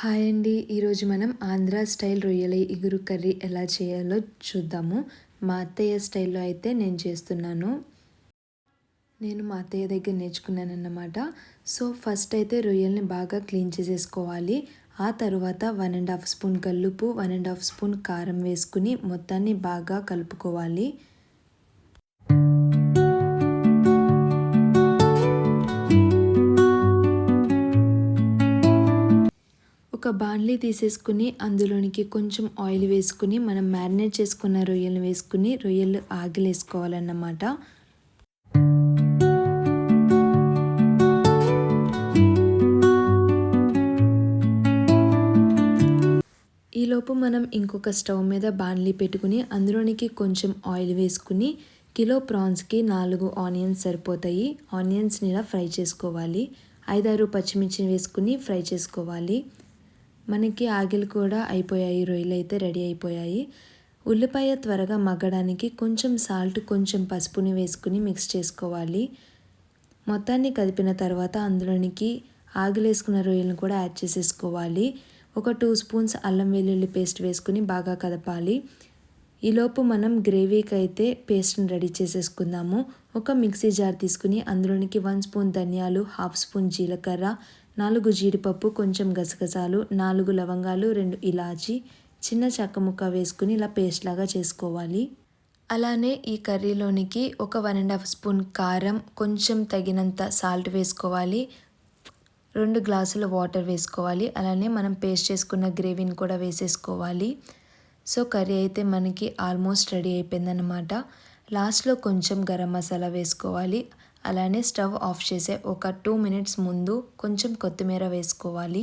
Hi అండి. ఈరోజు మనం ఆంధ్ర స్టైల్ రొయ్యల ఇగురు కర్రీ ఎలా చేయాలో చూద్దాము. మా అత్తయ్య స్టైల్‌లో అయితే నేను చేస్తున్నాను. నేను మా అత్తయ్య దగ్గర నేర్చుకున్నానన్నమాట. సో, ఫస్ట్ అయితే రొయ్యల్ని బాగా క్లీన్ చేసేసుకోవాలి. ఆ తరువాత 1½ స్పూన్ కల్లుప్పు, 1½ స్పూన్ కారం వేసుకుని మొత్తాన్ని బాగా కలుపుకోవాలి. ఒక బాండ్లీ తీసేసుకుని అందులోనికి కొంచెం ఆయిల్ వేసుకుని మనం మ్యారినేట్ చేసుకున్న రొయ్యలు వేసుకుని రొయ్యలు ఆగిలేసుకోవాలన్నమాట. ఈలోపు మనం ఇంకొక స్టవ్ మీద బాండ్లీ పెట్టుకుని అందులోనికి కొంచెం ఆయిల్ వేసుకుని కిలో ప్రాన్స్కి 4 ఆనియన్స్ సరిపోతాయి. ఆనియన్స్ని ఇలా ఫ్రై చేసుకోవాలి. 5-6 పచ్చిమిర్చి వేసుకుని ఫ్రై చేసుకోవాలి. మనకి ఆగిలు కూడా అయిపోయాయి, రొయ్యలు అయితే రెడీ అయిపోయాయి. ఉల్లిపాయ త్వరగా మగ్గడానికి కొంచెం సాల్ట్, కొంచెం పసుపుని వేసుకుని మిక్స్ చేసుకోవాలి. మొత్తాన్ని కదిపిన తర్వాత అందులోనికి ఆగిలేసుకున్న రొయ్యలను కూడా యాడ్ చేసేసుకోవాలి. ఒక 2 స్పూన్స్ అల్లం వెల్లుల్లి పేస్ట్ వేసుకుని బాగా కదపాలి. ఈలోపు మనం గ్రేవీకి అయితే పేస్ట్ని రెడీ చేసేసుకుందాము. ఒక మిక్సీ జార్ తీసుకుని అందులోనికి 1 స్పూన్ ధనియాలు, 1/2 స్పూన్ జీలకర్ర, 4 జీడిపప్పు, కొంచెం గసగసాలు, 4 లవంగాలు, 2 ఇలాచి, చిన్న చెక్క ముక్క వేసుకుని ఇలా పేస్ట్ లాగా చేసుకోవాలి. అలానే ఈ కర్రీలోనికి ఒక 1½ స్పూన్ కారం, కొంచెం తగినంత సాల్ట్ వేసుకోవాలి. 2 గ్లాసుల వాటర్ వేసుకోవాలి. అలానే మనం పేస్ట్ చేసుకున్న గ్రేవీని కూడా వేసేసుకోవాలి. సో కర్రీ అయితే మనకి ఆల్మోస్ట్ రెడీ అయిపోయిందన్నమాట. లాస్ట్లో కొంచెం గరం మసాలా వేసుకోవాలి. అలానే స్టవ్ ఆఫ్ చేసే ఒక 2 మినిట్స్ ముందు కొంచెం కొత్తిమీర వేసుకోవాలి.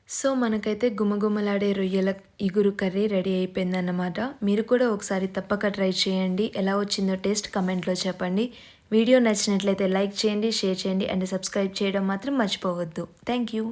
సో మనకైతే గుమగుమలాడే రొయ్యల ఇగురు కర్రీ రెడీ అయిపోయిందన్నమాట. మీరు కూడా ఒకసారి తప్పక ట్రై చేయండి. ఎలా వచ్చిందో టేస్ట్ కమెంట్లో చెప్పండి. వీడియో నచ్చినట్లయితే లైక్ చేయండి, షేర్ చేయండి అండ్ సబ్స్క్రైబ్ చేయడం మాత్రం మర్చిపోవద్దు. Thank you.